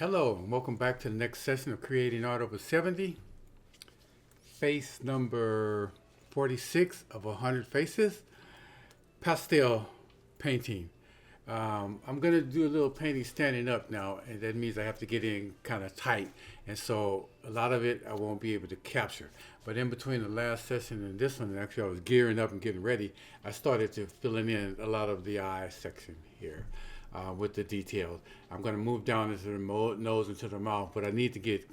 Hello, and welcome back to the next session of Creating Art Over 70. Face number 46 of 100 Faces, Pastel painting. I'm going to do a little painting standing up now, and that means I have to get in kind of tight. And so a lot of it I won't be able to capture. But in between the last session and this one, and actually I was gearing up and getting ready, I started to filling in a lot of the eye section here. With the details. I'm going to move down into the nose, into the mouth, but I need to get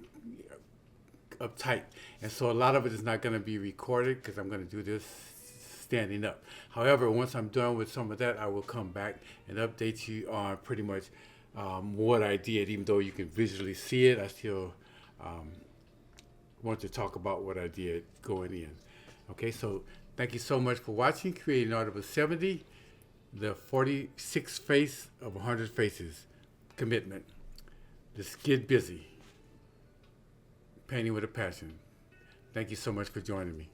uptight. And so a lot of it is not going to be recorded because I'm going to do this standing up. However, once I'm done with some of that, I will come back and update you on pretty much what I did. Even though you can visually see it, I still want to talk about what I did going in. Okay, so thank you so much for watching Creating Art Over 70. The 46th face of 100 faces. Commitment. Just get busy. Painting with a passion. Thank you so much for joining me.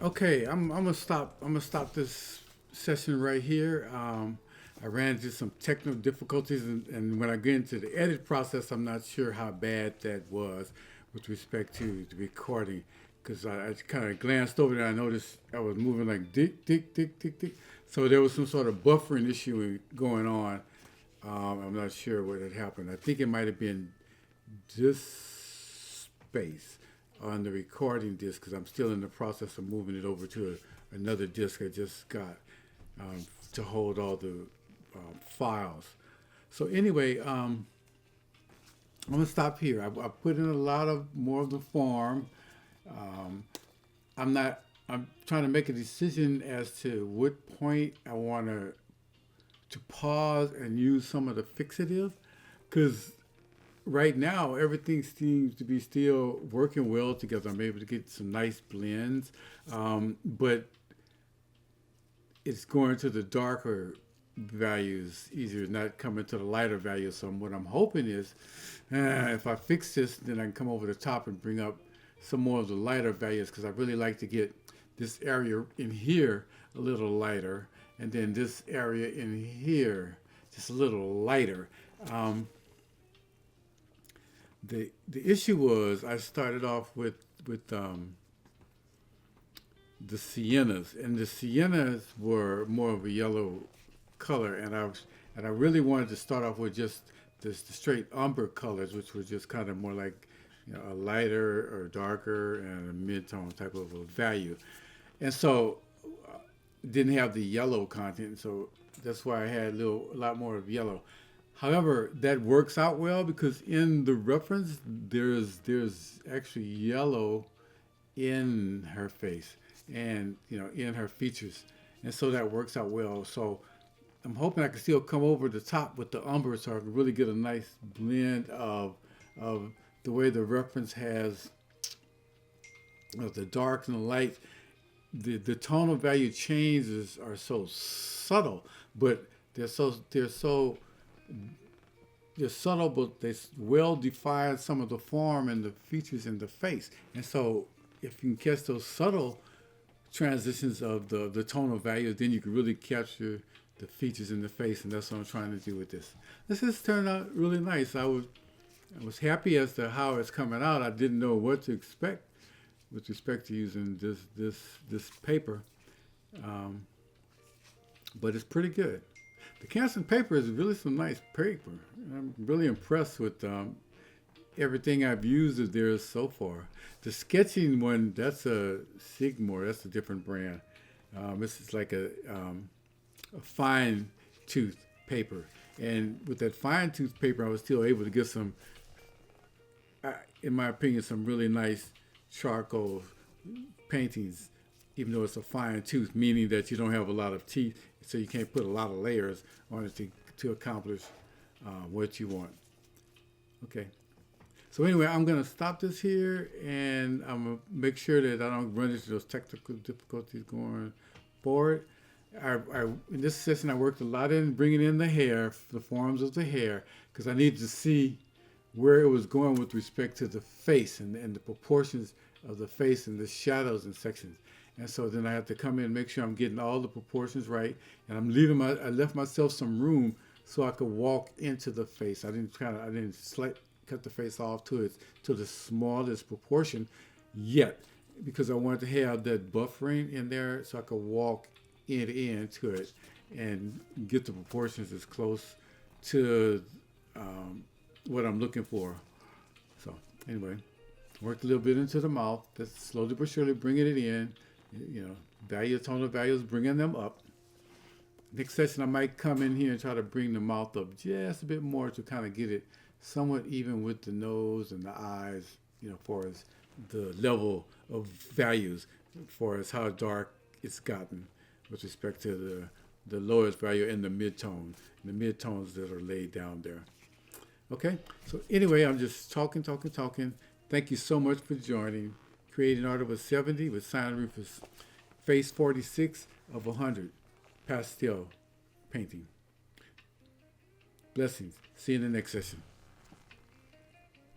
Okay, I'm gonna stop. I'm gonna stop this session right here. I ran into some technical difficulties, and when I get into the edit process, I'm not sure how bad that was with respect to the recording, because I kind of glanced over there. I noticed I was moving like tick, tick, tick, tick, tick. So there was some sort of buffering issue going on. I'm not sure what had happened. I think it might have been this space on the recording disc, because I'm still in the process of moving it over to another disc I just got to hold all the files. So anyway, I'm gonna stop here. I put in a lot of more of the form. Um, I'm not. I'm trying to make a decision as to what point I want to pause and use some of the fixative, because right now everything seems to be still working well together. I'm able to get some nice blends, but it's going to the darker values easier, not coming to the lighter values. So what I'm hoping is, if I fix this, then I can come over the top and bring up some more of the lighter values, because I really like to get this area in here a little lighter, and then this area in here just a little lighter. The issue was I started off with the siennas, and the siennas were more of a yellow color, and I really wanted to start off with just the straight umber colors, which were just kind of more like, you know, a lighter or darker and a mid-tone type of a value, and so didn't have the yellow content, so that's why I had a lot more of yellow. However, that works out well because in the reference there's actually yellow in her face and, you know, in her features, and so that works out well. So I'm hoping I can still come over the top with the umber, so I can really get a nice blend of the way the reference has, you know, the dark and the light. The tonal value changes are so subtle, but they're subtle, but they well define some of the form and the features in the face. And so if you can catch those subtle transitions of the tonal values, then you can really capture the features in the face, and that's what I'm trying to do with this. This has turned out really nice. I was happy as to how it's coming out. I didn't know what to expect with respect to using this paper, but it's pretty good. The Canson paper is really some nice paper. I'm really impressed with everything I've used of theirs so far. The sketching one, that's a Sigmore. That's a different brand. This is like a fine tooth paper, and with that fine tooth paper, I was still able to get some, in my opinion, some really nice charcoal paintings, even though it's a fine tooth, meaning that you don't have a lot of teeth, so you can't put a lot of layers on it to accomplish what you want. Okay. So anyway, I'm going to stop this here, and I'm going to make sure that I don't run into those technical difficulties going forward. In this session, I worked a lot in bringing in the hair, the forms of the hair, because I needed to see where it was going with respect to the face and the proportions of the face and the shadows and sections. And so then I have to come in and make sure I'm getting all the proportions right. And I left myself some room so I could walk into the face. I didn't cut the face off to the smallest proportion yet, because I wanted to have that buffering in there so I could walk into it and get the proportions as close to what I'm looking for. So anyway, worked a little bit into the mouth. That's slowly but surely bringing it in. You know, tonal values, bringing them up. Next session, I might come in here and try to bring the mouth up just a bit more to kind of get it somewhat even with the nose and the eyes, you know, for as the level of values, for as how dark it's gotten with respect to the lowest value and the mid-tone, the mid-tones that are laid down there. Okay, so anyway, I'm just talking. Thank you so much for joining. Creating Art of a 70 with Sign Rufus. Face 46 of 100. Pastel painting. Blessings. See you in the next session.